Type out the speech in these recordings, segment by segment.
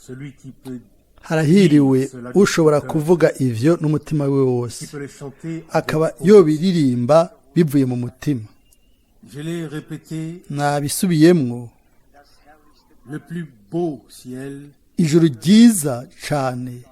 celui qui peut harahiriwe ushobora kuvuga ivyo n'umutima we wose akaba yobiririmba bivuye mu mutima. Je l'ai répété, nabisubiyemwo le plus beau ciel, ijuru ryiza cane,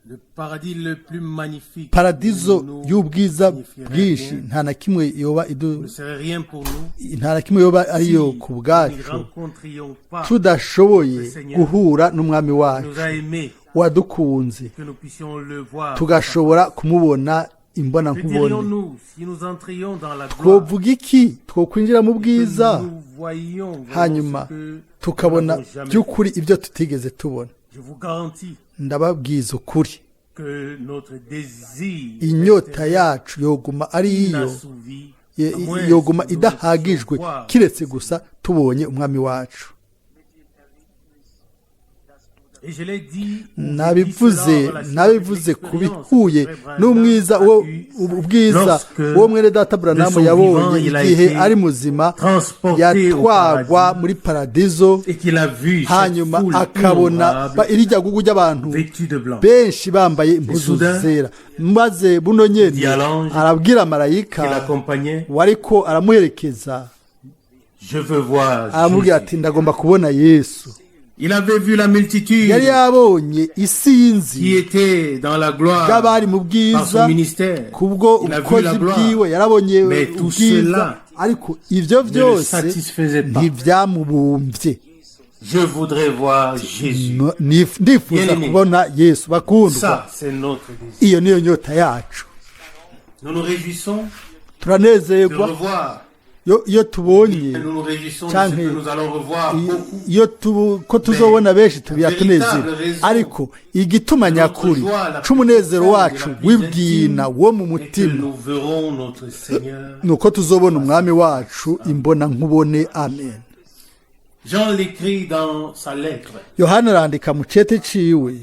le paradis le plus magnifique, paradizo y'ubwiza bwinshi nta na kimwe yoba ne serait rien pour nous nta na kimwe yoba ariyo ku si bwacu nous rencontrions pas tudashoboye guhura n'umwami nous wacu a aimés, wadukunze que nous puissions le voir. tugashobora kumubona imbona Que nkubone. dirions-nous si nous entrions dans la gloire, twovuga iki twokwinjira mu bwiza que nous voyions vraiment hanyuma ce que tukabona nous n'avons jamais by'ukuri ibyo tutigeze tubona? vu. Je vous garantis ndababwiza ukuri que notre désir inyota yacu yoguma ari iyo inassouvi, à moins yoguma que nous idahagijwe voir. kiretse gusa tubonye umwami wacu. Et je l'ai dit, nabivuze kubihuye n'umwiza ubwiza uwo mwene data Branamu yabonye igihe ari muzima yatwagwa muri paradizo, hanyuma akabona irijya gugu ry'abantu benshi bambaye impuzu zera, maze buno nyene arabwira marayika wariko aramuherekeza, aramubwira ati ndagomba kubona Yesu. Il avait vu la multitude yari yabonye isinzi qui était dans la gloire bw'abari mu par bwiza son ministère. kubwo Il a vu ubukozi la gloire. bwiwe yarabonye Mais tout ubwiza, cela ariko ivyo ne le byose satisfaisait pas. ntivyamubumvye. Je voudrais voir Jésus. Ndifuza Bien-aimé. kubona Yesu bakundwa. Ça, c'est notre désir. Iyo niyo nyota yacu. Nous nous réjouissons de Turanezerwa revoir. iyo tubonye Nous nous réjouissons de ce canke que nous allons revoir beaucoup. iyo ko tuzobona benshi tubiyatunezera, ariko igituma nyakuri c'umunezero wacu w'ibwina wo mu Et que mutima nous verrons notre Seigneur. nuko tuzobona umwami wacu imbona nkubone. Amen. Jean l'écrit dans sa lettre. Yohana arandika mu cete ciwe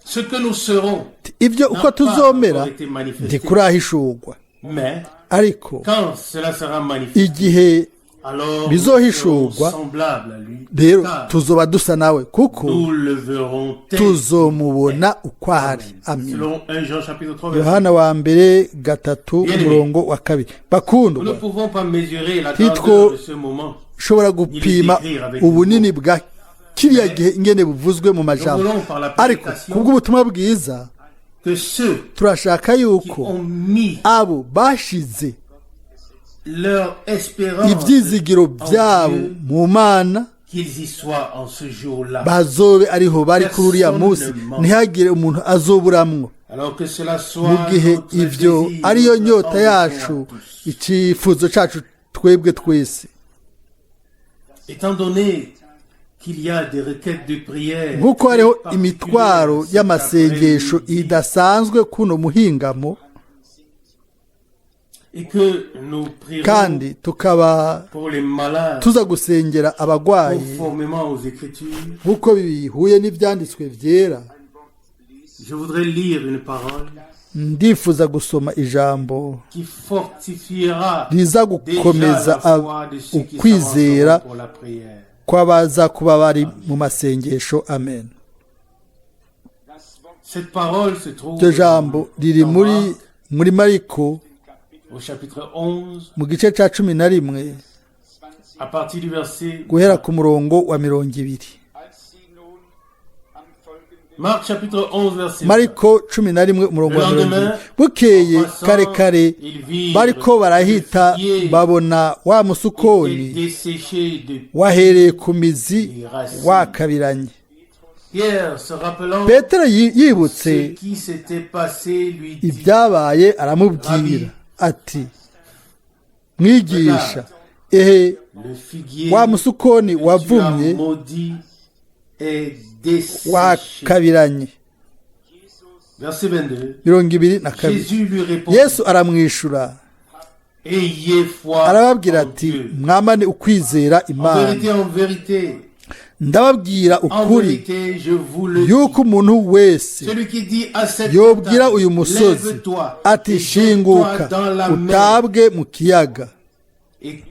Ce que nous serons ivyo n'a uko pas tuzomera encore été manifesté. ntikurahishurwa, Mais ariko quand cela sera manifesté, igihe alors nous bizohishurwa, serons semblables à lui. rero Car tuzoba dusa nawe kuko nous le verrons tel tuzomubona uko ari. Amen. selon 1 Jean chapitre 3 verset. Yohana wa mbere gatatu umurongo wa kabiri. Nous ne Bakundwa, pouvons pas mesurer la Titwo- grandeur de ce moment. ushobora gupima ubunini bwa kiriya gihe ingene buvuzwe mu majambo, Nous voulons par la ariko prédication kubw'ubutumwa bwiza que ceux turashaka qui yuko ont mis abo bashize leur espérance ivyizigiro byabo en Dieu, mu Mana qu'ils y soient en ce jour-là. bazobe ariho bari kuri uriya munsi, ntihagire umuntu azoburamwo. Alors que cela Mu soit gihe notre ivyo désir, ariyo notre nyota ambition yacu, à tous. icifuzo cacu twebwe twese. Étant donné qu'il y a des requêtes de prière Nk'uko hariho particulières imitwaro cet y'amasengesho après-midi, idasanzwe kuno muhingamo, et que nous prierons kandi tukaba pour les malades tuza gusengera abagwayi conformément aux Écritures, nk'uko bihuye n'ivyanditswe vyera. je voudrais lire une parole Ndifuza gusoma ijambo qui fortifiera riza déjà gukomeza la foi de ceux qui ukwizera s'avanceront pour la prière. kw'abaza kuba bari mu masengesho. Amen. Cette parole se trouve Iryo jambo riri dans muri Mariko au chapitre 11 mu gice ca 11 à partir du verset guhera ku murongo wa 20. Marc chapitre 11 verset Mariko 11 umurongo wa 20. Bukeye kare kare bariko barahita babona wa musukoni desséché de wahereye ku mizi wakabiranye. Pierre, se rappelant Petero ce yibutse qui s'était passé, lui dit, ibyabaye aramubwira ati mwigisha, ehe le figuier wa musukoni que tu as wavumye maudit est desséché. wakabiranye. Verset 22. 22. Jésus lui répondit, Yesu aramwishura ayez foi arababwira en ati Dieu. mwamane ukwizera En Imana. vérité, en vérité, Ndababwira en ukuri vérité, je vous le dis. yuko umuntu wese Celui qui dit à cette yobwira montagne, uyu musozi lève-toi ati et shinguka jette-toi dans la mer, utabwe mu kiyaga, et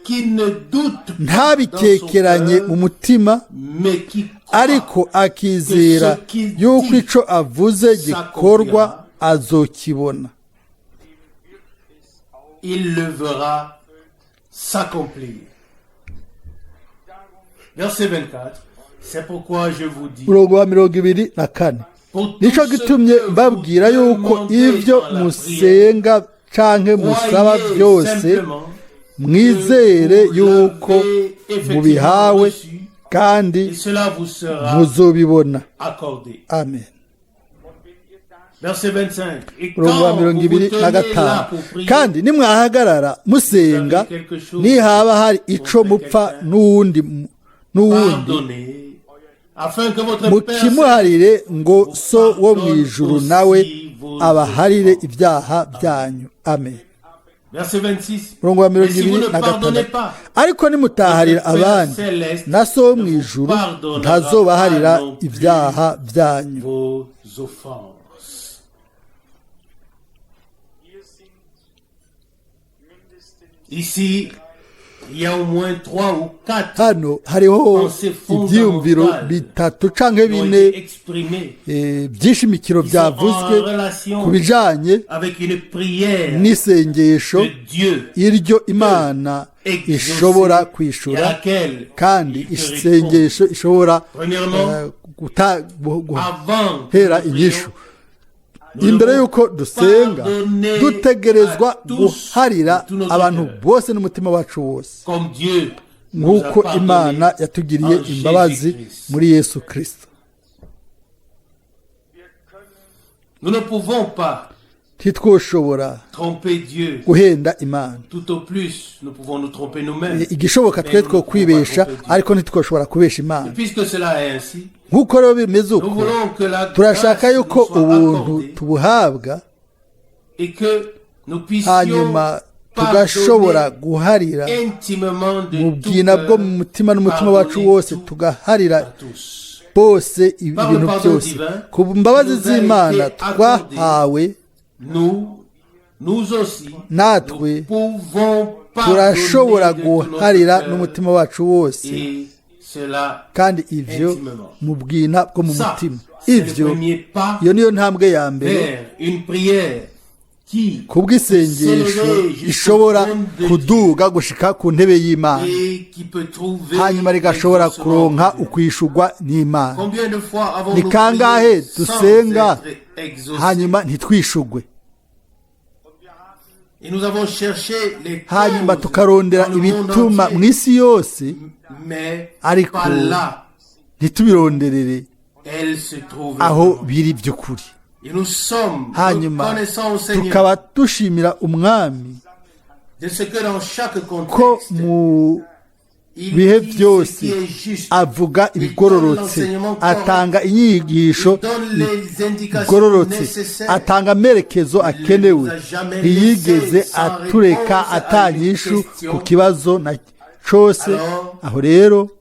qui ne doute pas dans son ntabikekeranye mu cœur, mutima mais qui ariko croit akizera que ce qu'il yuko dit ico avuze gikorwa azokibona. il le verra s'accomplir. Verset 24. C'est pourquoi je vous dis, Murongo wa 24 pour tout nico ce gitumye que mbabwira vous yuko demandez ivyo dans la musenga canke musaba croyez byose simplement mwizere que vous yuko l'avez effectivement mubihawe reçu, kandi et cela vous sera muzobibona. accordé. Amen. Verset 25. Et Murongo wa quand vous vous tenez 25 là pour prier, kandi nimwahagarara musenga nihaba hari ico mupfa n'uwundi pardonnez, afin que votre Père mukimuharire ngo so wo mw'ijuru nawe abaharire ibyaha byanyu. Amen. Verset 26. Murongo wa Mais si vous ne 26 pardonnez pas, ariko nimutaharira abandi na so wo mw'ijuru ntazobaharira ibyaha byanyu. vos offenses. Ici, il y a au moins 3 ou 4 hano hariho ibyiyumviro bitatu canke qui ont bine été exprimés by'ishimikiro qui sont en byavuzwe ku relation bijanye avec une prière n'isengesho de Dieu iryo Imana ishobora et à kwishura laquelle kandi il peut répondre. isengesho ishobora Premièrement, guhera avant que nous inyishu. prions, nous Imbere devons y'uko dusenga pardonner dutegerezwa à tous guharira tous nos abantu erreurs. bose n'umutima wacu wose comme Dieu nous a nk'uko pardonné Imana yatugiriye en imbabazi Jésus-Christ. muri Yesu Kristo. Nous ne pouvons pas ntitwoshobora tromper Dieu. guhenda Imana. Tout au plus, nous pouvons nous tromper nous-mêmes. Igishoboka twe two kwibesha ariko ntitwoshobora kubesha Imana. Et puisque cela est ainsi, nk'uko rero bimeze nous uko voulons que la turashaka grâce nous yuko soit ubuntu accordée tubuhabwa et que nous puissions hanyuma tugashobora pardonner guharira intimement de mu tout bwina bwo cœur mu mutima n'umutima wacu pardonner wose tout tugaharira à tous. bose Par le ibintu pardon byose divin, ku mbabazi nous a z'Imana été twahawe. Nous aussi, natwe nous pouvons turashobora pardonner de tout notre guharira cœur n'umutima wacu wose et cela kandi ivyo intimement. mu bwina bwo mu Ça, mutima. c'est le Ivyo premier pas iyo niyo ntambwe ya mbere vers une prière qui kubw'isengesho s'élève ishobora jusqu'au trône de kuduga gushika ku ntebe y'Imana et qui peut trouver hanyuma rigashobora l'exaucement kuronka de Dieu. ukwishurwa n'Imana. Combien de fois Ni avons-nous kangahe prié sans dusenga être exaucés? hanyuma ntitwishurwe, Et nous avons cherché les hanyuma causes tukarondera dans le monde ibituma entier, mu isi yose mais ariko pas là. ntitubironderere Elle se trouve aho vraiment. biri by'ukuri. Et nous sommes Hanyuma reconnaissants au Seigneur tukaba dushimira Umwami de ce que dans chaque ko contexte, mu il bihe dit ce byose qui est juste. avuga ibigororotse, atanga inyigisho Il donne les indications igororotse, nécessaires. atanga amerekezo akenewe. Ntiyigeze atureka atanyishu ku kibazo na cyose. Aho rero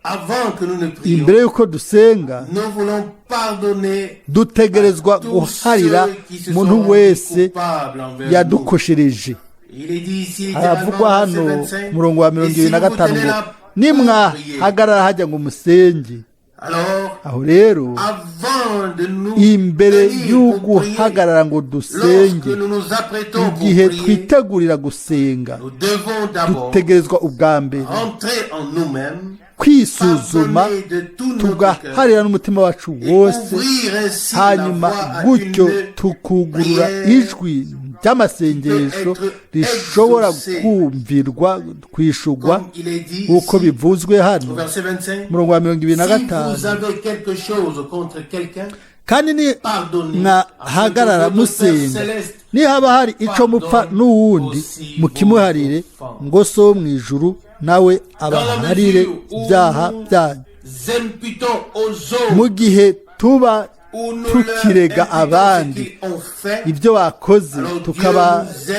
Avant que nous ne prions, imbere y'uko dusenga nous voulons pardonner dutegerezwa tous guharira ceux qui se umuntu sont rendus wese coupables envers nous. yadukoshereje. Il est dit ici haravugwa littéralement hano verset 25, murongo wa et si 25 vous tenez ngo là pour nimwahagarara hajya ngo musenge. alors Aho rero avant de nous imbere tenir yo pour prier, guhagarara ngo lorsque dusenge, nous nous apprêtons pour igihe prier, twitegurira gusenga, nous devons d'abord dutegerezwa ubwa mbere entrer en nous-mêmes, kwisuzuma pardonner de tout notre tugaharira cœur n'umutima wacu et wose, ouvrir ainsi la hanyuma voie à gutyo une tukugurura prière ijwi ry'amasengesho rishobora kumvirwa kwishurwa comme il est dit nk'uko ici, bivuzwe au hano verset 25. murongo wa Si vous 25. avez quelque chose contre quelqu'un, kandi ni pardonnez, mwahagarara afin que votre Père musenga céleste nihaba hari ico mupfa n'uwundi mukimuharire ngo so mu ijuru nawe abaharire ibyaha byanyu. imputons aux Mu autres gihe tuba ou nous tukirega leur imputons abandi ce qu'ils ont fait, ibyo bakoze, alors Dieu tukabarega nous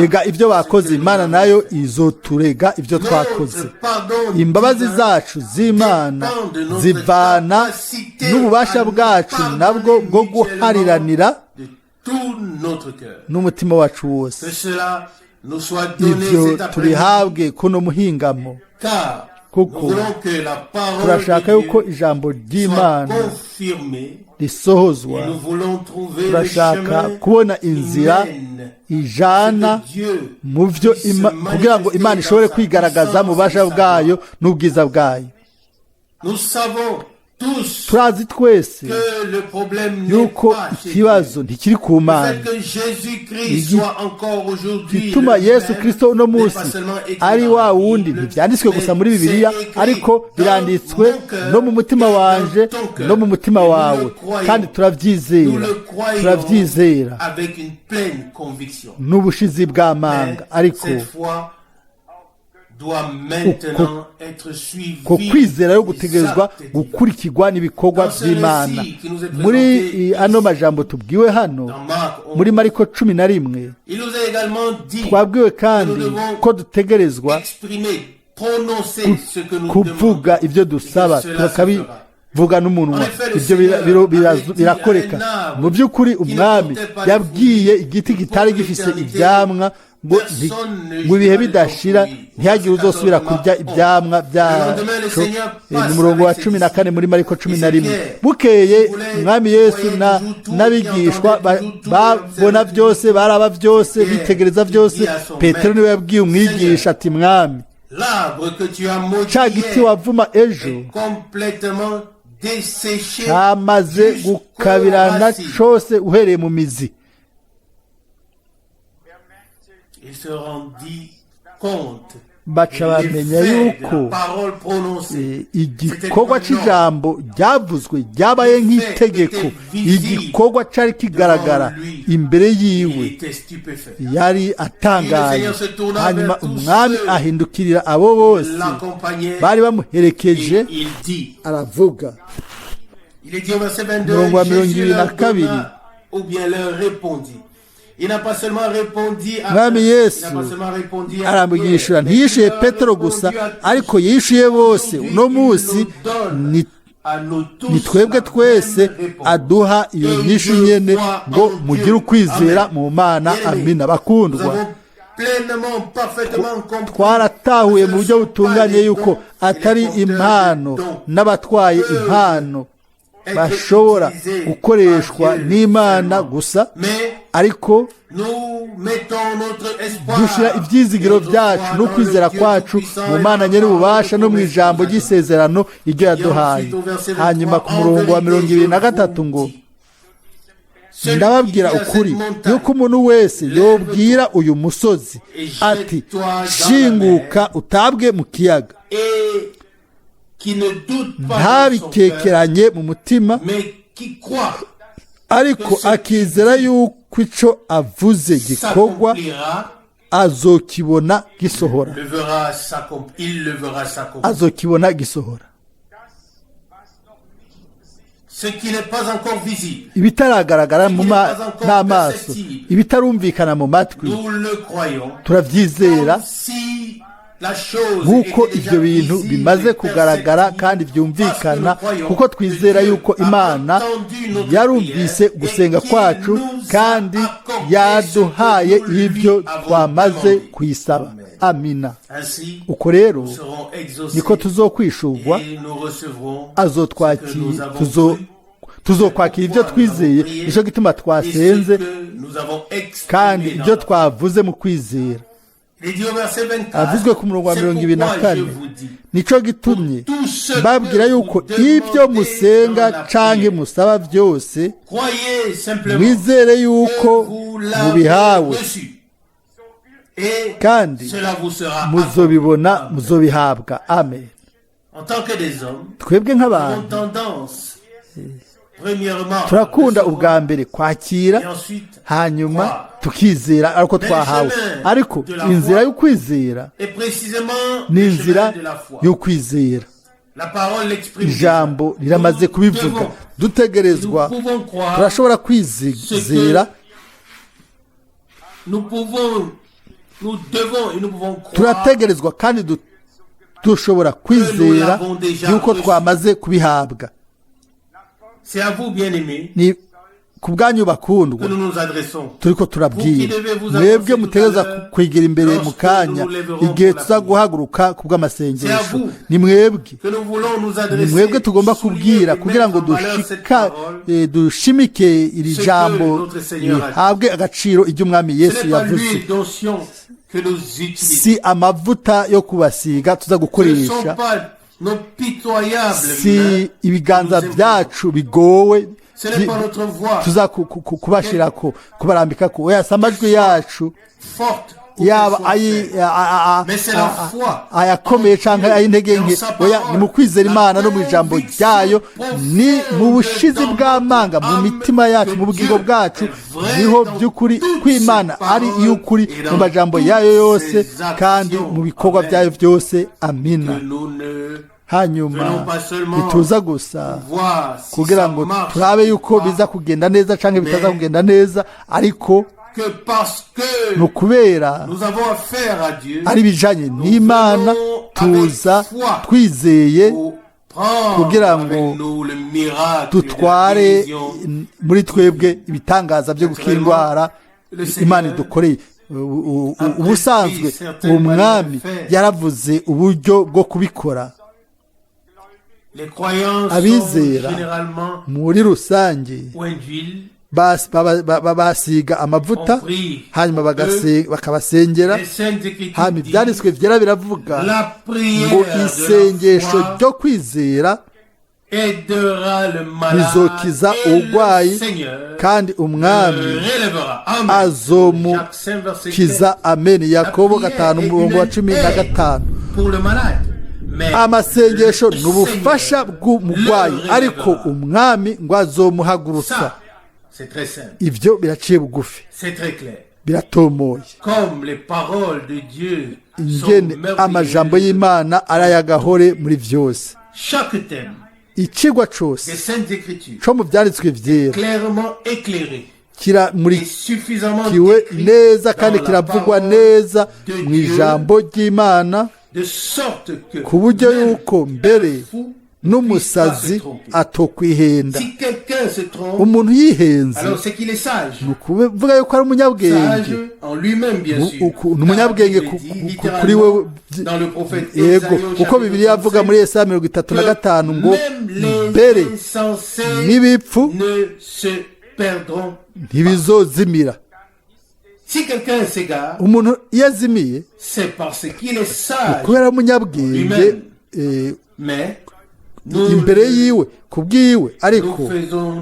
imputera ibyo bakoze, ce que Imana nous nayo avons fait. izoturega ibyo twakoze. Notre pardon Imbabazi divin zacu z'Imana dépend de notre zivana capacité n'ububasha à nous bwacu pardonner nabwo bwo mutuellement guhariranira de tout notre cœur. n'umutima wacu wose. Que cela nous soit donné ibyo cet après-midi, tubihabwe kuno muhingamo car kuko nous voulons que la parole turashaka de yuko Dieu ijambo soit ry'Imana confirmée, risohozwa et nous voulons trouver le turashaka chemin kubona qui inzira mène ijana que Dieu mu byo puisse kugira ngo Imana ishobore kwigaragaza mu bubasha bwayo n'ubwiza bwayo. Nous savons tous turazi twese que le problème n'est yuko pas chez Dieu. ikibazo ntikiri ku Le Mana. fait que Jésus-Christ soit encore aujourd'hui gituma le Yesu même Kristo uno n'est munsi pas seulement écrit ari dans wa la wundi Bible, ntibyanditswe gusa muri mais Bibiliya c'est écrit ariko dans biranditswe mon cœur no mu mutima et dans wanje ton cœur. no mu mutima Et nous wawe le croyons. kandi Nous turabyizera le croyons turabyizera avec une pleine conviction. n'ubushizi bw'amanga Mais ariko cette foi doit maintenant être suivie ko kwizera yo gutegerezwa des actes divins. gukurikirwa n'ibikorwa Dans ce by'Imana. récit qui nous est Muri présenté ano ici, majambo tubwiwe hano dans Marc 11, muri Mariko 11 il nous a également dit twabwiwe que kandi nous devons ko dutegerezwa exprimer, prononcer ce que nous kuvuga demandons. ibyo dusaba Et que cela se tukabivuga n'umunwa. En effet, le Ibyo Seigneur birakoreka. avait dit à un arbre Mu by'ukuri qui ne umwami portait pas de yabwiye fruits igiti pour kitari l'éternité, gifise ibyamwa ngo personne ne mu bihe jugera de bidashira ton fruit. ntihagire uzosubira kurya ibyamwa byaco. Ni umurongo wa 14 muri Mariko 11. Bukeye umwami Yesu n'abigishwa babona byose, baraba byose, bitegereza byose. Petero niwe yabwiye umwigisha ati, mwami, ca giti wavuma ejo cyamaze gukabirana cyose uhereye mu mizi. baca bamenya yuko igikorwa cy'ijambo ryavuzwe ryabaye nk'itegeko, igikorwa cyari kigaragara imbere yiwe, yari atangaye. hanyuma umwami ahindukirira abo bose bari bamuherekeje aravuga. umurongo wa 22 mwami Yesu aramwishura, ntiyishuye Petero gusa ariko yishuye bose. uno munsi ni twebwe twese aduha iyo nyishu nyene ngo mugire ukwizera mu Mana. Amina. Bakundwa, twaratahuye mu buryo butunganye yuko atari impano n'abatwaye impano bashobora gukoreshwa n'Imana gusa, ariko dushyira ibyizigiro byacu n'ukwizera kwacu mu Mana nyiri ububasha no mu ijambo ry'isezerano iryo yaduhaye. hanyuma ku murongo wa 23 ngo, ndababwira ukuri yuko umuntu wese yobwira uyu musozi ati, shinguka utabwe mu kiyaga, ntabikekeranye mu mutima, ariko akizera yuko icyo avuze gikorwa, azokibona gisohora. azokibona gisohora. ibitaragaragara n'amaso, ibitarumvikana mu matwi, turabyizera nk'uko ibyo bintu bimaze kugaragara kandi byumvikana, kuko twizera yuko Imana yarumvise gusenga kwacu kandi yaduhaye ibyo twamaze kuyisaba. Amina. uko rero niko tuzokwishurwa, tuzokwakira ibyo twizeye. nicyo gituma twasenze kandi ibyo twavuze mu kwizera avuzwe ku murongo wa 24. nicyo gitumye mbabwira yuko ibyo musenga canke musaba byose, mwizere yuko mubihawe kandi muzobibona, muzobihabwa. Amen. twebwe nk'abantu turakunda ubwa mbere kwakira, hanyuma tukizera ariko twahawe. ariko inzira yo kwizera ni inzira yo kwizera. ijambo riramaze kubivuga. dutegerezwa, turashobora kwizera, turategerezwa kandi dushobora kwizera yuko twamaze kubihabwa. ku bwanyu bakundwa que nous nous adressons. turiko turabwira mwebwe mutegereza kwegera imbere mu kanya igihe tuza guhaguruka ku bw'amasengesho ni mwebwe Que nous voulons nous ni adresser. mwebwe tugomba kubwira souligner et kugira ngo mettre en valeur cette parole. dushimike iri Ce que jambo notre Seigneur a dit. rihabwe agaciro iry'umwami Ce yesu n'est pas yavuze l'huile d'onction que nous utilisons. si amavuta yo kubasiga tuza Ce ne sont gukoresha pas nos pitoyables si mains. ibiganza byacu bigowe Ce n'est pas notre voix tuza kubashirako kubarambikako oya si amajwi yacu forte. ou yaba qu'elle soit faible. Mais c'est la foi. ayakomeye canke ay'intege nke oya ni mu kwizera imana no mu ijambo ryayo ni mu bushizi bw'amanga mu mitima yacu mu bugingo bwacu niho by'ukuri kw'imana ari iy'ukuri mu majambo yayo yose kandi mu bikorwa byayo byose amina Que nous ne hanyuma ntituza gusa kugira ngo turabe yuko biza kugenda neza canke bitaza kugenda neza ariko que parce que ni ukubera nous avons affaire à Dieu, ari bijanye n'imana tuza twizeye pour prendre kugira ngo avec nous le miracle dutware de la guérison. muri twebwe ibitangaza byo gukira indwara imana idukoreye ubusanzwe umwami yaravuze uburyo bwo kubikora Les croyants sont abizera généralement muri rusange oint d'huile, basiga amavuta on prie. hanyuma bakabasengera Les saintes écritures hanyuma disent ibyanditswe byera biravuga la ngo prière isengesho de la ryo foi kwizera aidera le malade rizokiza et le uburwayi Seigneur kandi umwami le relèvera. Amen. azomukiza Jacques 5, verset 15. ameni yakobo 5:15 Pour le malade. Mais amasengesho le ni ubufasha Seigneur bw'umurwayi le ariko relèvera. umwami ngo azomuhagurutsa Ça, c'est très simple. ibyo biraciye bugufi C'est très clair. biratomoye Comme les paroles de Dieu ingene sont amajambo merveilleuses, y'imana ari ay'agahore muri byose chaque thème icigwa des cose Saintes Écritures co mu byanditswe vyera clairement éclairé et kiramurikiwe suffisamment décrit neza kandi dans la kiravugwa parole neza de mu Dieu, ijambo ry'imana de sorte que ku buryo même yuko mbere fou n'umusazi atokwihenda si quelqu'un se trompe, umuntu yihenze alors c'est qu'il est sage. ni ukuvuga yuko ari umunyabwenge Sage en lui-même, bien sûr. ni umunyabwenge Car il est dit kuri wewe littéralement dans le prophète yego Esaïe au uko chapitre bibiliya avuga 35, muri Yesaya 35 ngo même les mbere insensés n'ibipfu ne se perdront. ntibizozimira Si quelqu'un s'égare, umuntu iyo azimiye c'est parce qu'il est sage. kubera umunyabwenge Mais nous, imbere yiwe ku bwiwe ariko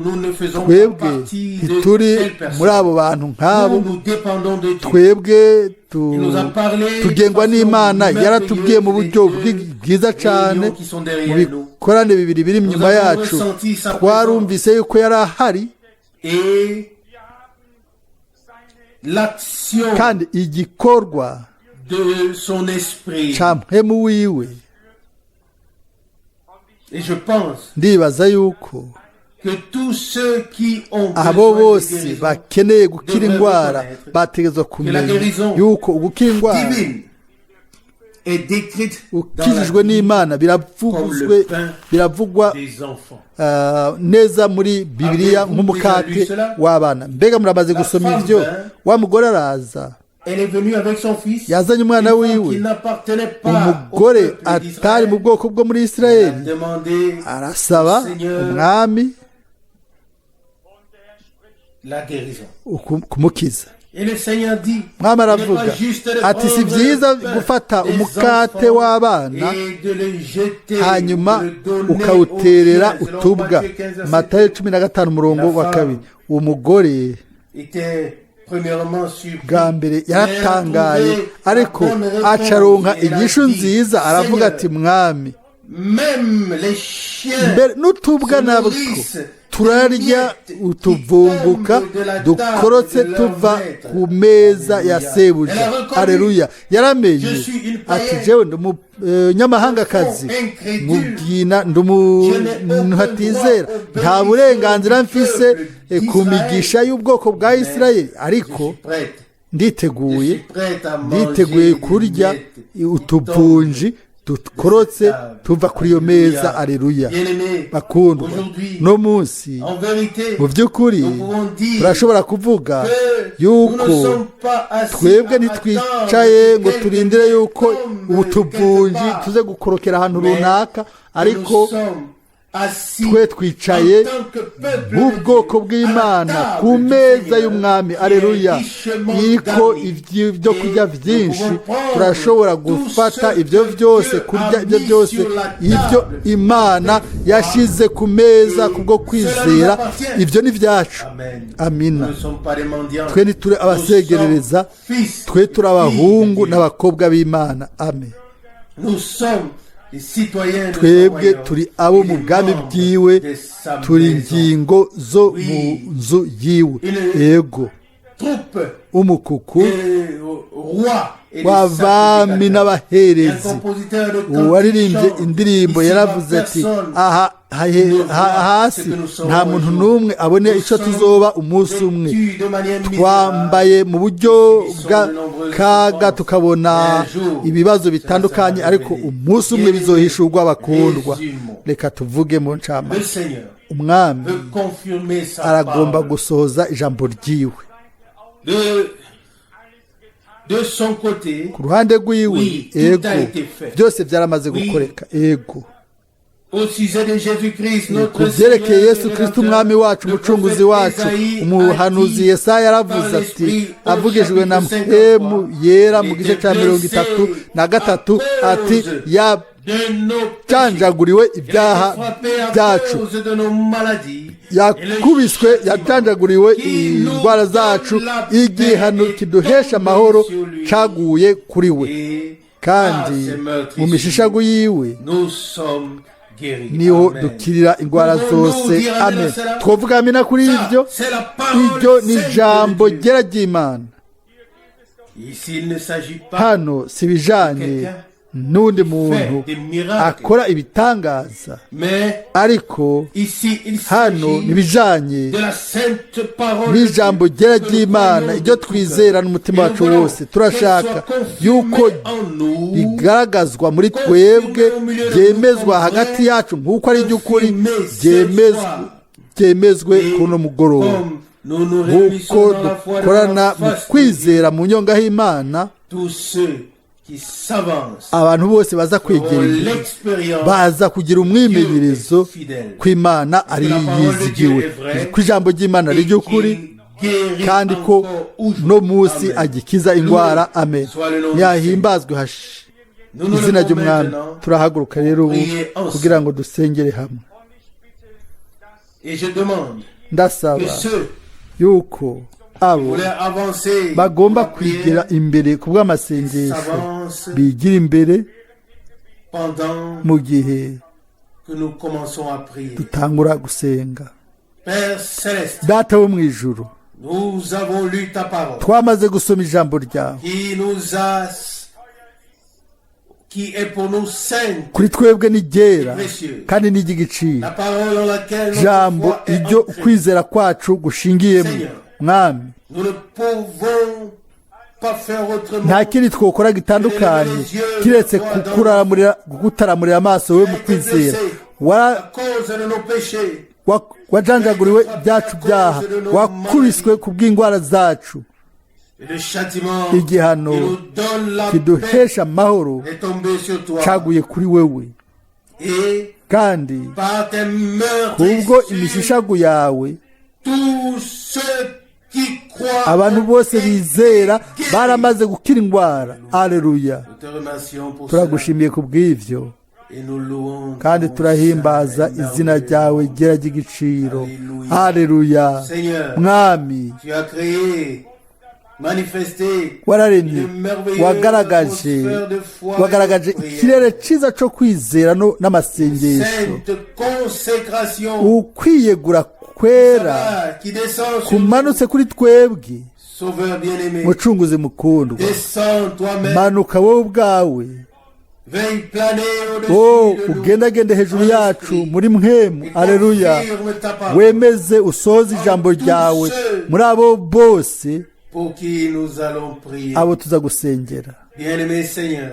nous ne faisons pas twebwe partie de ntituri telle muri personne. abo bantu nk'abo Nous dépendons de Dieu. twebwe Il nous a parlé tugengwa de façon n'imana yaratubwiye mu buryo merveilleuse bwiza des cyane réunions qui sont mu derrière nous. bikorane bibiri biri inyuma Nous avons yacu ressenti sa twarumvise yuko yari ahari Et l'action kandi igikorwa de son esprit. ca mpemu wiwe Et je pense ndibaza yuko que tous ceux qui ont abo besoin de bose guérison bakeneye gukira devraient indwara reconnaître bategerezwa kumenya guérison yuko gukira indwara divine est décrite dans la ukijijwe Bible n'imana biravugwa des enfants. neza muri bibiliya nk'umukate w'abana mbega muramaze gusoma ivyo wa mugore araza Elle est venue avec son fils, yazanye umwana une femme wiwe qui n'appartenait pas au umugore peuple atari d'Israël. mu bwoko bwo muri Elle a isirayeli demandé arasaba umwami la guérison. kumukiza Et le Seigneur dit, umwami il n'est aravuga pas juste de ati si prendre byiza le pain gufata des umukate enfants w'abana et de le jeter, hanyuma de le donner ukawuterera aux chiens, selon utubwa Matthieu 15, verset matayo 15 umurongo wa kabiri uwo mugore était premièrement surpris. bwa mbere Mais a yaratangaye trouvé ariko la bonne réponse. acaronka Il a inyishu dit, nziza aravuga Seigneur, ati mwami même les chiens mbere n'utubwa nabwo turarya utuvumbuka dukorotse tuva ku meza ya sebuja aleluya yaramenye ati jewe ndi umunyamahangakazi mubwina ndi umuntu hatizera nta burenganzira mfise ku migisha y'ubwoko bwa isirayeli ariko nditeguye kurya utuvunji dukorotse tuva kuri iyo meza. Aleluya. Bakundwa, no munsi mu by'ukuri turashobora kuvuga yuko twebwe ntitwicaye ngo turindire yuko ubutuvunji tuze gukorokera ahantu runaka, ariko twe twicaye nk'ubwoko bw'Imana ku meza y'umwami. Aleluya. Iko ibyo kurya byinshi, turashobora gufata ibyo byose, kurya ibyo byose ibyo Imana yashize ku meza kubwo kwizera. Ibyo ni byacu. Amina. Twe ntituri abasegerereza, twe turi abahungu n'abakobwa b'Imana. Amen. Twebwe turi abo mu bwami bwiwe, turi ingingo zo mu nzu yiwe. Yego, umukuku w'abami n'abaherezi. Uwaririmbye indirimbo yaravuze ati, hasi nta muntu n'umwe abone icyo tuzoba umunsi umwe. Twambaye mu buryo bw'akaga, tukabona ibibazo bitandukanye, ariko umunsi umwe bizohishurwa. Abakundwa, reka tuvuge mu ncamake, umwami aragomba gusohoza ijambo ryiwe. Ku ruhande rw'iwe, ego, byose byaramaze gukoreka. Ego, ku byerekeye Yesu Kristo umwami wacu, umucunguzi wacu, umuhanuzi Yesaya yaravuze ati, avugijwe na mpemu yera mu gice cya 33 ati, yacanjaguriwe ibyaha byacu, yakubiswe, yacanjaguriwe indwara zacu, igihano kiduhesha amahoro caguye kuri we, kandi mu mishishago yiwe niho dukirira indwara zose. Amen. Twovuga amina kuri ibyo. Iryo ni ijambo ryera ry'Imana. Hano si bijanye n'undi muntu akora ibitangaza, ariko hano nibijanye n'ijambo ryera ry'Imana, iryo twizera n'umutima wacu wose. Turashaka yuko rigaragazwa muri twebwe, ryemezwa hagati yacu nk'uko ari iry'ukuri, ryemezwe kuno mugoroba, nk'uko dukorana mu kwizera mu nyonga y'Imana. Abantu bose baza kwegera imbere, baza kugira umwimenyerezo kw'Imana ari yizigiwe, ko ijambo ry'Imana ari ry'ukuri, kandi ko no munsi agikiza indwara. Amen. Yahimbazwe izina ry'umwami. Turahaguruka rero ubu kugira ngo dusengere hamwe. Ndasaba yuko abo bagomba kwigira imbere ku bw'amasengesho, bigira imbere mu gihe dutangura gusenga. Data wo mu ijuru, twamaze gusoma ijambo ryawe, kuri twebwe ni ryera kandi ni iry'igiciro. Jambo iryo ukwizera kwacu gushingiyemo. Mwami, nta kindi twokora gitandukanye kiretse kugutaramurira amaso we mu kwizera. Wajanjaguriwe ibyacu byaha, wakubiswe ku bw'indwara zacu, igihano kiduhesha amahoro caguye kuri wewe, kandi kubwo imishishago yawe abantu bose bizera baramaze gukira indwara. Aleluya. Turagushimiye ku bw'ivyo, kandi turahimbaza izina ryawe ryera ry'igiciro. Aleluya. Mwami, wararemye, wagaragaje ikirere cyiza cyo kwizera n'amasengesho, ukwiyegura kwera kumanutse kuri twebwe. Mucunguzi mukundwa, manuka wowe ubwawe, ugendagende hejuru yacu muri mpwemu. Aleluya. Wemeze usoze ijambo ryawe muri abo bose abo tuza gusengera.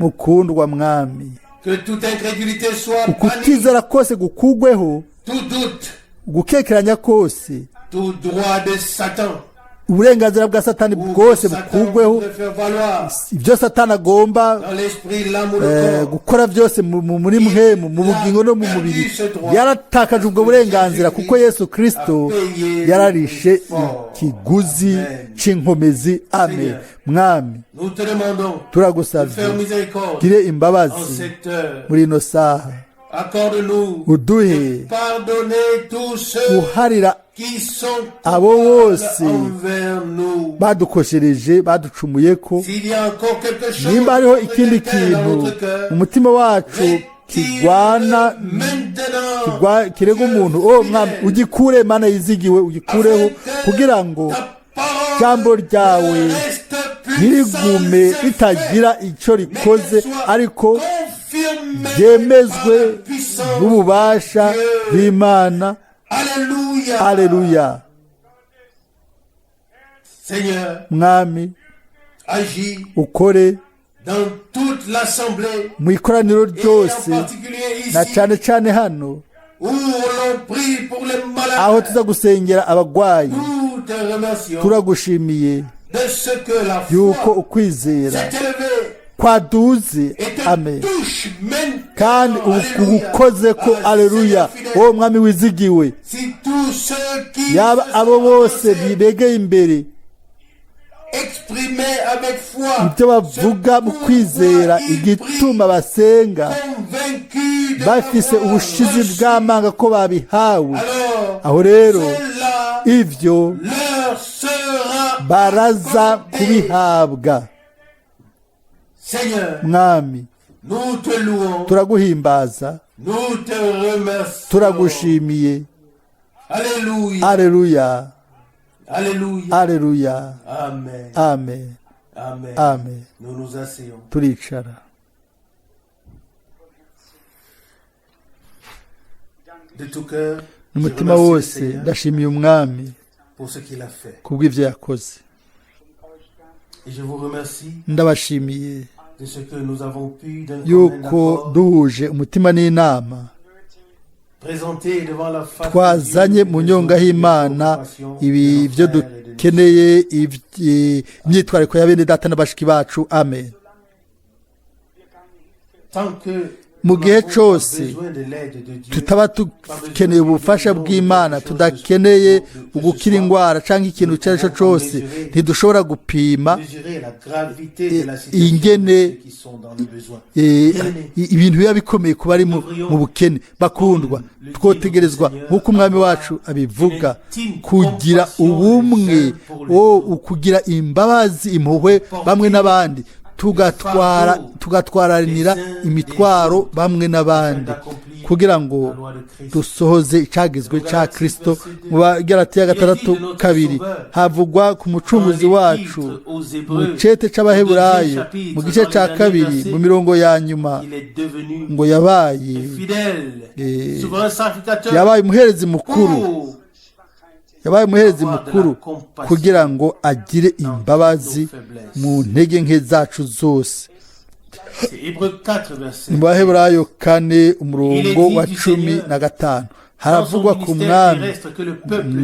Mukundwa Mwami, Que toute incrédulité soit bannie, ukutizera kose gukugweho, tout doute, gukekeranya kose, tout droit de Satan, uburenganzira bwa satani ou bwose que Satan bukugweho, voudrait faire valoir ibyo satani agomba dans l'esprit, l'âme ou le corps. gukora byose muri muhemu, mu bugingo no mu mubiri, yaratakaje ubwo burenganzira kuko Yesu Kristo yararishe ikiguzi c'inkomezi. Amen. Mwami, Nous te demandons de turagusavye faire miséricorde gire en imbabazi cette heure. muri ino saha, Accorde-nous uduhe pardonner tous ceux guharira qui sont abo bose envers nous. badukoshereje, baducumuyeko. S'il y a encore quelque chose Nimba hariho ikindi de tel dans kintu notre cœur, umutima wacu kigwana maintenant, kirega umuntu, o mwami ugikure, mana yizigiwe, ugikureho kugira ngo ijambo ryawe ntirigume ritagira icyo rikoze, ariko ryemezwe n'ububasha bw'Imana. Alléluia. Aleluya. Seigneur, Mwami, agis ukore dans toute l'assemblée mu ikoraniro et en ryose, particulier na ici cyane cyane hano où l'on prie pour les aho malades. tuza gusengera abagwayi. Nous te remercions Turagushimiye de ce que la yuko foi ukwizera s'est élevée kwaduze. et te Amen. touche Kandi maintenant. ugukoze ko. Aleluya. O mwami wizigiwe, Si tous ceux qui yaba se abo sont bose avancés, bibegeye imbere exprimer avec foi ibyo bavuga mu kwizera, igituma basenga convaincu de bafise l'avoir ubushizi reçu, bw'amanga ko babihawe, alors aho rero cela ivyo leur sera baraza accordé. kubihabwa. Seigneur, Mwami, nous te louons, turaguhimbaza, nous te remercions. turagushimiye. Alléluia. Aleluya. Alléluia. Aleluya. Amen. Amen. Amen. Amen. Nous nous asseyons. Turicara. De tout cœur, je N'umutima remercie le wose Seigneur ndashimiye umwami pour ce qu'il a fait. kubw'ivyo yakoze. Et je vous remercie Ndabashimiye de ce que nous avons pu, d'un commun yuko accord, duhuje umutima n'inama présenter devant la face de twazanye Dieu mu les nyonga besoins, y'Imana les préoccupations ibi de byo nos frères et de nos dukeneye, imyitwariko ya bene data na bashiki bacu. Amen. sœurs. Tant que mu nous gihe n'avons pas cyose besoin de l'aide de Dieu, tutaba dukeneye ubufasha bw'Imana, tudakeneye ugukira indwara cyangwa ikintu icyo ari cyo cyose, ntidushobora gupima mesurer la gravité de la ingene situation de ceux qui sont dans le besoin. ibintu biba bikomeye ku bari mu bukene. Bakundwa, twotegerezwa nk'uko umwami wacu abivuga kugira ubumwe, kugira imbabazi, impuhwe bamwe n'abandi, tugatwaranira imitwaro bamwe n'abandi, kugira ngo dusohoze icyagizwe cya Kristo. Mu Bagalatiya 6:2 havugwa ku mucunguzi wacu mu cete c'Abaheburayo mu gice cya 2 mu mirongo ya nyuma ngo yabaye umuherezi mukuru, yabaye umuherezi mukuru kugira ngo agire imbabazi mu ntege nke zacu zose. Mu Baheburayo 4 umurongo wa 15 haravugwa ku mwami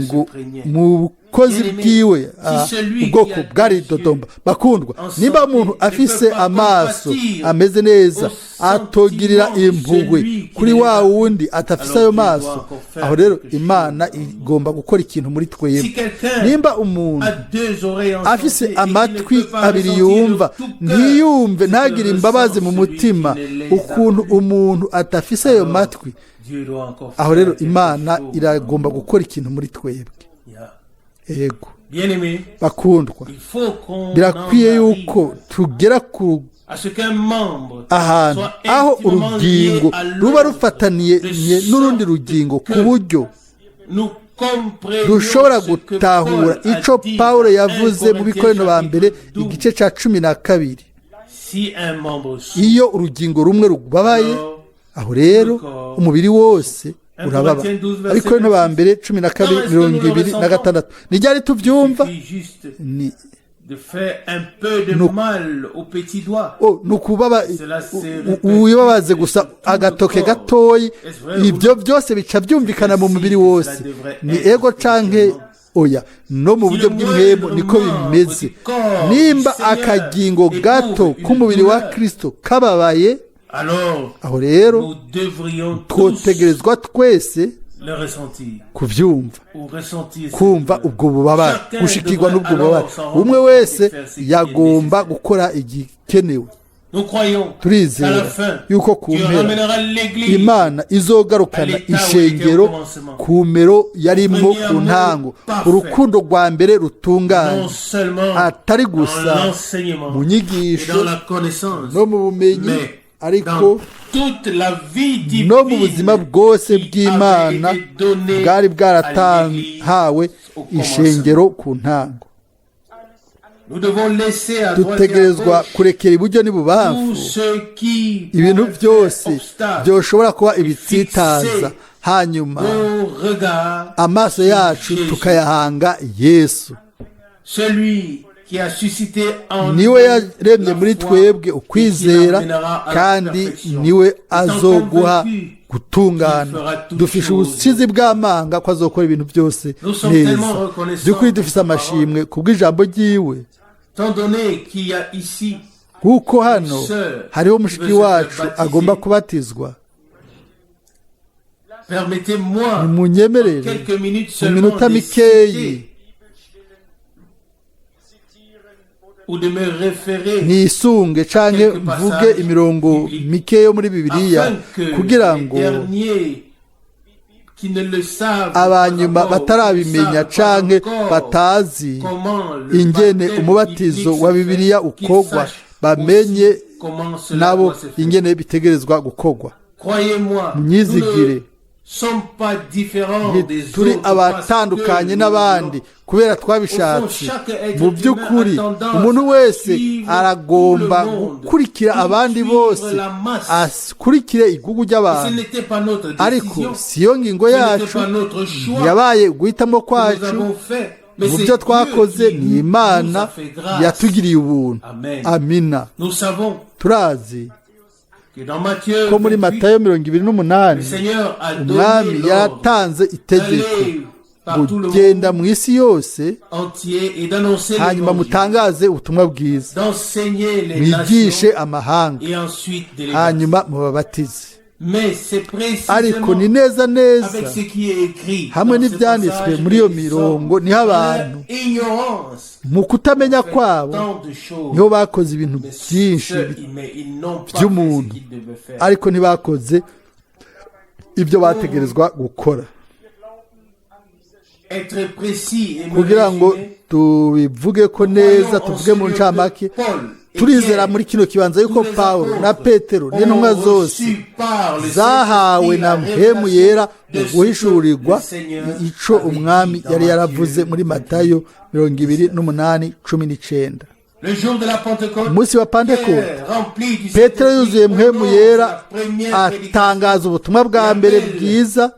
ngo mu bukozi bwiwe ubwoko bwari dodomba. Bakundwa, nimba umuntu afise amaso ameze neza atogirira impuhwe kuri wa wundi atafise ayo maso, aho rero Imana igomba gukora ikintu muri twebwe. Nimba umuntu afise amatwi abiri yumva ntiyumve, ntagire imbabazi mu mutima, ukuntu umuntu atafise ayo matwi, aho rero Imana iragomba gukora ikintu muri twebwe. Ego bakundwa, birakwiye yuko tugera ku ahantu aho urugingo ruba rufataniye n'urundi rugingo ku buryo dushobora gutahura ico Pawulo yavuze mu Bikorino ba mbere igice ca 12. Iyo urugingo rumwe rubabaye, aho rero umubiri wose urababa. Abikorino ba mbere 12:26 ni ryari tuvyumva, de faire un peu de mal au petit doigt. wibabaze gusa agatoke gatoyi ibyo byose bica byumvikana mu mubiri wose ni ego canke oya no mu buryo bw'impemu niko bimeze nimba akagingo gato k'umubiri wa Kristo kababaye aho rero twotegerezwa twese kubyumva kumva ubwo bubabare gushikirwa n'ubwo bubabare umwe wese yagomba gukora igikenewe turizera yuko ku mpera Imana izogarukana ishengero ku mero yarimwo ku ntango urukundo rwa mbere rutunganye atari gusa mu nyigisho no mu bumenyi ariko no mu buzima bwose bw'Imana bwari bwaratanhawe ishengero ku ntango dutegerezwa kurekera iburyo n'ibubamfu ibintu byose byoshobora kuba ibitsitaza hanyuma amaso yacu tukayahanga Yesu niwe yaremye muri twebwe ukwizera kandi niwe azoguha gutungana dufishe ubusizi bw'amanga ko azokora ibintu byose neza by'ukuri dufise amashimwe kubw'ijambo ryiwe kuko hano hariho mushiki wacu agomba kubatizwa munyemerere mu minota mikeyi nisunge canke mvuge imirongo mike yo muri Bibiliya kugira ngo abanyuma batarabimenya canke batazi ingene umubatizo wa Bibiliya ukogwa bamenye nabo ingene bitegerezwa gukogwa myizigire turi abatandukanye n'abandi kubera twabishatse mu by'ukuri umuntu wese aragomba gukurikira abandi bose akurikire igugu ry'abantu ariko siyo ngingo yacu yabaye guhitamo kwacu mu byo twakoze ni Imana yatugiriye ubuntu amina turazi ko muri Matayo 28 umwami yatanze itegeko gugenda mu isi yose hanyuma mutangaze ubutumwa bwiza mwigishe amahanga hanyuma mubabatize ariko ni neza neza hamwe n'ibyanditswe muri iyo mirongo niho abantu mu kutamenya kwabo niho bakoze ibintu byinshi by'umuntu ariko ntibakoze ibyo bategerezwa gukora kugira ngo tubivuge ko neza tuvuge mu ncamake turizera muri kino kibanza yuko Paulo na Petero n'intumwa zose zahawe na mpemu yera guhishurirwa ico umwami yari yaravuze muri Matayo 28:19 umunsi wa Pentekote Petero yuzuye mpemu yera atangaza ubutumwa bwa mbere bwiza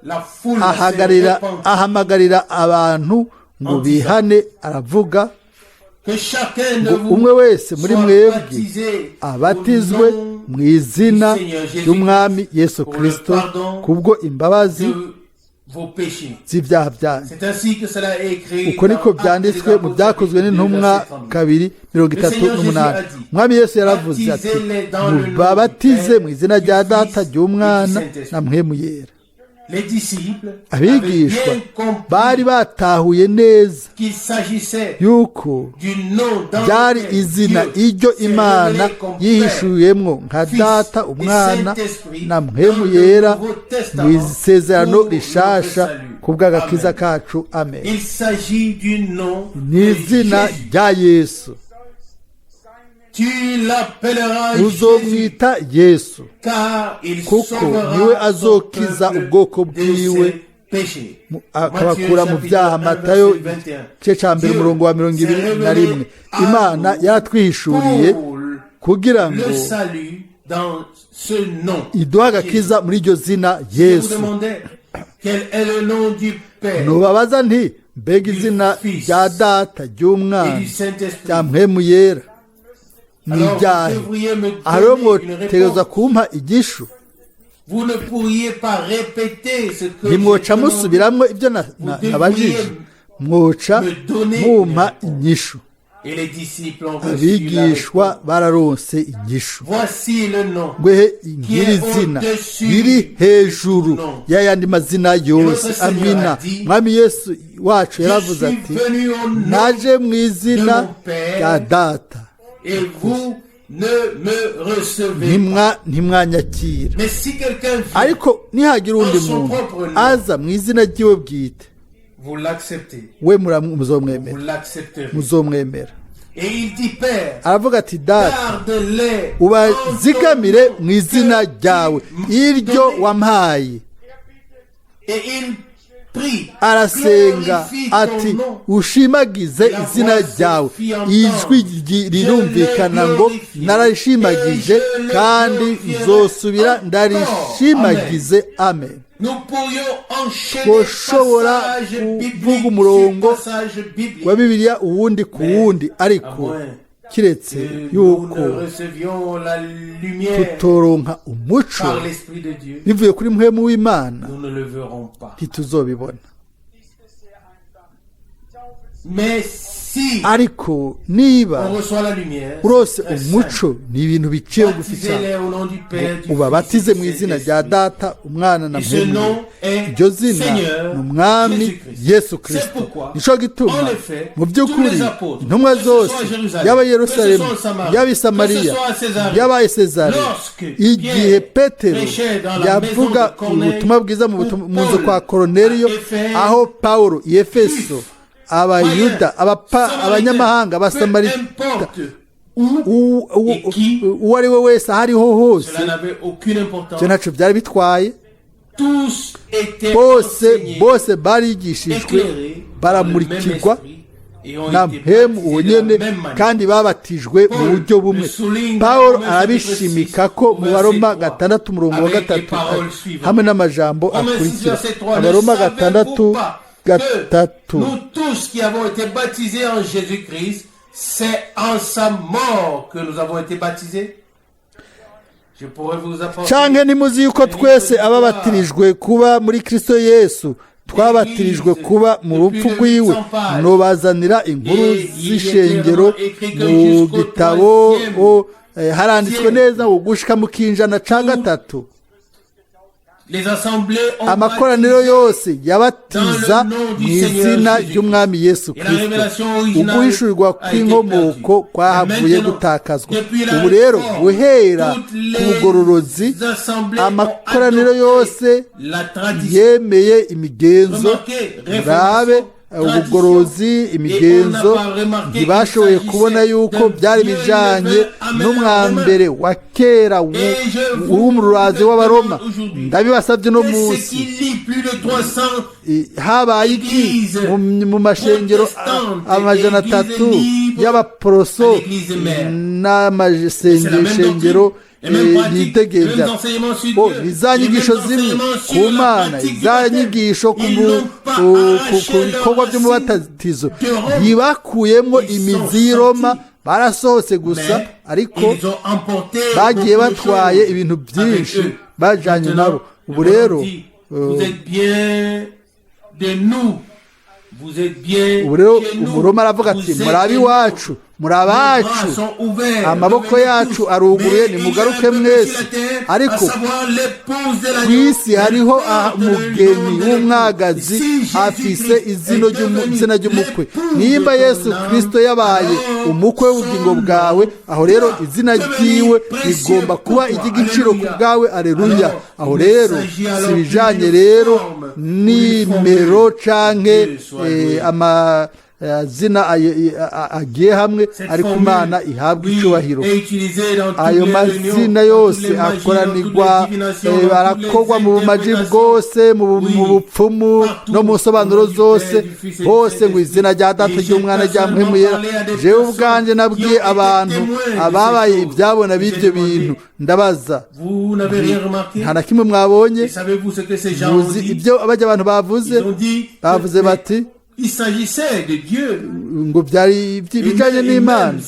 ahamagarira abantu ngo bihane aravuga ngo umwe wese muri mwebwe abatizwe mu izina ry'umwami Yesu Kristo kubwo imbabazi z'ibyaha byanyu uko niko byanditswe mu byakozwe n'intumwa 2:38 umwami Yesu yaravuze ati mubabatize mu izina rya Data ry'Umwana na mpemu yera abigishwa bari batahuye neza yuko byari izina iryo Imana yihishuyemwo nka Data Umwana na mpemu yera mu isezerano rishasha kubw'agakiza kacu amen ni izina rya Yesu uzomwita Yesu kuko niwe azokiza ubwoko bwiwe akabakura mu byaha. Matayo igice cya mbere umurongo wa 21. Imana yaratwihishuriye kugira ngo iduha agakiza muri iryo zina Yesu. Nubabaza nti mbega izina rya data ry'umwana et du Saint-Esprit. rya mpwemu yera ni Alors, iryahe vous devriez me aho rero donner une mwotegereza réponse. kumpa igishu Vous ne pourriez pas répéter ce que ntimwoca j'ai demandé. musubiramwo ibyo nabajije mwoca mumpa inyishu Et les disciples ont reçu la abigishwa réponse. bararonse inyishu Voici le nom. ngwehe ngiri zina riri hejuru y'ayandi mazina yose amina mwami yesu wacu Je yaravuze suis ati venu au nom naje mu izina de mon Père, rya data et vous ne me recevez pas. ntimwanyakira Mais si quelqu'un vient, ariko nihagira undi muntu aza mu izina ry'iwe bwite vous l'acceptez. we Vous muzomwemera l'accepterez. muzomwemera Et il dit, Père, aravuga ati data garde-les. ubazigamire mu izina ryawe iryo wampaye Et il prie. arasenga Glorifie ati ton nom. ushimagize izina ryawe ijwi rirumvikana ngo nararishimagije kandi nzosubira ndarishimagize amen Nous pourrions enchaîner twoshobora passage biblique kuvuga umurongo sur passage biblique. wa bibiliya uwundi ku wundi ariko kiretse Que nous yuko ne recevions la lumière tutoronka umuco par l'Esprit de Dieu, bivuye kuri mpwemu w'imana nous ne le verrons pas. ntituzobibona Mais si ariko niba on reçoit la lumière, urose c'est très umuco simple. ni ibintu biciye bugufi cyane Baptisez-les au nom du Père, du ubabatize Fils mu et du izina rya Saint-Esprit. data umwana na Et ce mpwemu nom est iryo zina Seigneur ni umwami Jésus-Christ. yesu C'est kirisito pourquoi, nicyo gituma en effet, mu by'ukuri tous les apôtres, intumwa que ce soit zose à Jérusalem, yaba que ce yerusalemu soit en Samarie, yaba i que ce samariya soit à Césarée, yaba i sezare lorsque igihe Pierre petero prêchait dans la yavuga maison de Corneille, ubutumwa bwiza mu ou nzu Paul kwa koroneliyo à Éphèse, aho pawulo i efeso abayuda abanyamahanga abasamarita peu importe où et qui, uwo ari we wese aho ariho hose cela n'avait aucune importance. ibyo ntacyo byari bitwaye Tous étaient bose enseignés, barigishijwe éclairés baramurikirwa par le même esprit, et ont na été mpemu uwo baptisés de nyene la même manière. kandi babatijwe mu buryo bumwe pawulo arabishimika ko mu baroma 6:3 hamwe n'amajambo akurikira abaroma 6:3 Nous tous qui avons été baptisés en Jésus-Christ, c'est en sa mort que nous avons été baptisés. Je pourrais vous apporter. canke ntimuzi yuko twese ababatirijwe kuba muri kristo yesu twabatirijwe kuba mu rupfu rwiwe nobazanira inkuru z'ishengero mu gitabo haranditswe neza ngo gushika mu kinjana ca gatatu amakoraniro yose yabatiza mu izina ry'umwami yesu kirisito uguhishurirwa kw'inkomoko kwahavuye gutakazwa ubu rero guhera ku bugororozi amakoraniro yose yemeye imigenzo murabe ubugorozi imigenzo ntibashoboye kubona yuko byari bijanye n'umwambere wa kera w'umurazi w'abaroma ndabibasabye no munsi habaye iki mu mashengero 300 y'abaporoso n'amashengero yidegenza za nyigisho zimwe ku mana za nyigisho ku bikorwa by'umubatizo ntibakuyemo imizi y'Iroma barasohotse gusa ariko bagiye batwaye ibintu byinshi bajanye nabo ubu rero umuroma aravuga ati murabi wacu murabacu amaboko yacu aruguruye nimugaruke mwese ariko ku isi hariho umugeni w'umwagazi afise izina ry'umukwe nimba yesu kirisito yabaye umukwe w'ubugingo bwawe aho rero izina ryiwe rigomba kuba iry'igiciro ku bwawe aleluya aho rero si bijanye rero nimero canke zina agiye hamwe ariko Imana ihabwa icyubahiro ayo mazina yose akoranirwa arakorwa mu bumaji bwose mu bupfumu no mu nsobanuro zose hose ngo izina rya data ry'umwana rya mpwemu yera jewe ubwanjye nabwiye abantu ababaye ibyabona b'ibyo bintu ndabaza nta na kimwe mwabonye muzi ibyo abajya abantu bavuze bati il s'agissait de Dieu. ngo byari bijyanye n'imana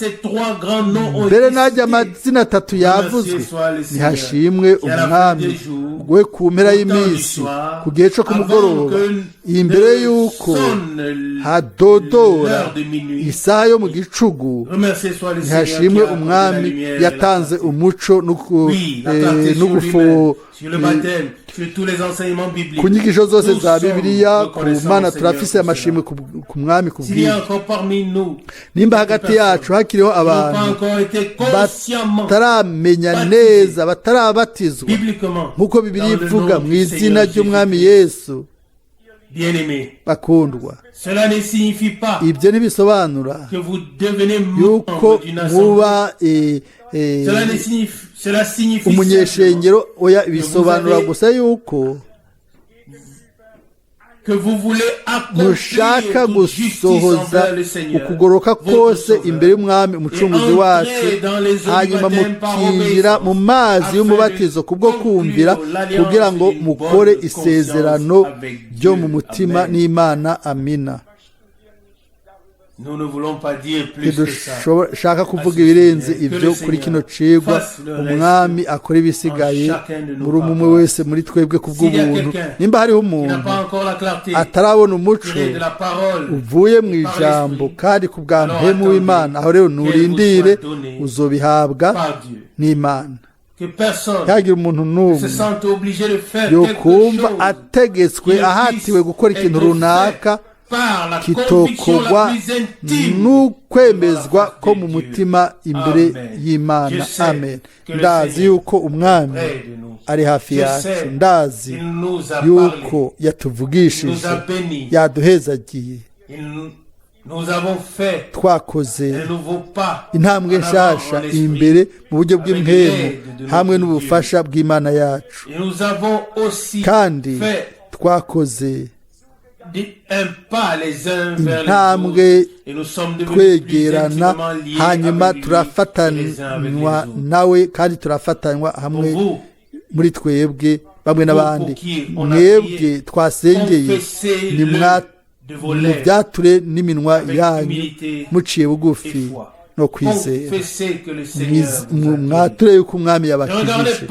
mbere n'ajya amazina atatu yavuzwe ntihashimwe umwami we ku mpera y'iminsi ku gihe cyo kumugoroba imbere y'uko hadodora isaha yo mu gicugu ntihashimwe umwami yatanze umuco n'ugufo ku nyigisho zose za bibiliya ku mana turafise amashimwe ku mwami ku bw'ibyo nimba hagati yacu hakiriho abantu bataramenya neza batarabatizwa nk'uko bibiliya ivuga mu izina ry'umwami Yesu bakundwa ibyo ntibisobanura yuko muba umunyeshengero oya bisobanura gusa yuko mushaka gusohoza ukugoroka kose imbere y'umwami umucunguzi wacu hanyuma mukinjira mu mazi y'umubatizo kubwo kumvira kugira ngo mukore isezerano ryo mu mutima n'Imana. Amina. ntidushaka kuvuga ibirenze ibyo kuri kino cigwa. umwami akora ibisigaye muri umwe wese muri twebwe kubw'ubuntu. nimba hariho umuntu atarabona umuco uvuye mu ijambo kandi ku bwa mpemu w'Imana, aho rero nturindire uzobihabwa n'Imana. ntihagire umuntu n'umwe yokumva ategetswe ahatiwe gukora ikintu runaka kitokogwa n'ukwemezwa ko mu mutima imbere y'Imana. Amen. ndazi yuko umwami ari hafi yacu, ndazi yuko yatuvugishije, yaduhezagiye, twakoze intambwe nshasha imbere mu buryo bw'impemu hamwe n'ubufasha bw'Imana yacu, kandi twakoze intambwe twegerana, hanyuma turafatanywa nawe kandi turafatanywa hamwe muri twebwe bamwe n'abandi. mwebwe twasengeye ni mubyature n'iminwa yanyu muciye bugufi no kwizera. mwature yuko umwami yabakijije.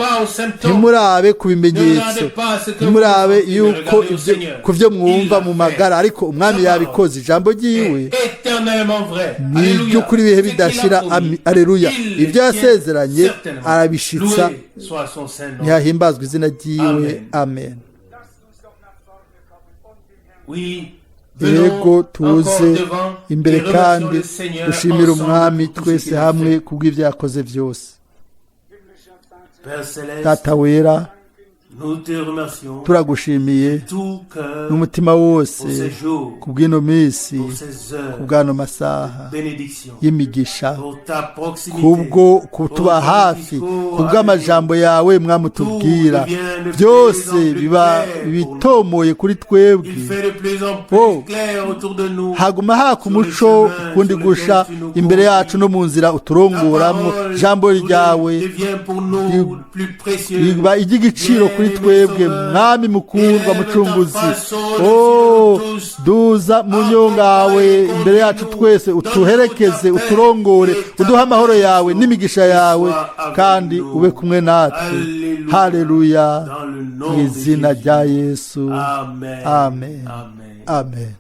ntimurabe ku bimenyetso, ntimurabe yuko ku byo mwumva mu magara, ariko umwami yabikoze. ijambo ryiwe ni iby'ukuri ibihe bidashira. aleluya. ibyo yasezeranye arabishitsa. ntihahimbazwe izina ryiwe. amen. yego tuze imbere kandi dushimira umwami twese hamwe kubw'ibyo yakoze byose. Data wera, turagushimiye n'umutima wose kubw'ino minsi, kubw'ano masaha y'imigisha, kubwo kutuba hafi, kubw'amajambo yawe mwamutubwira. byose biba bitomoye kuri twebwe. haguma haka umuco kundi gusha imbere yacu no mu nzira uturongoramo. jambo ryawe riba iry'igiciro kuri twebwe, mwami mukundwa, mucunguzi. duza mu nyongawe imbere yacu twese, utuherekeze, uturongore, uduha amahoro yawe n'imigisha yawe, kandi ube kumwe natwe. haleluya. mu izina rya Yesu. amen. amen.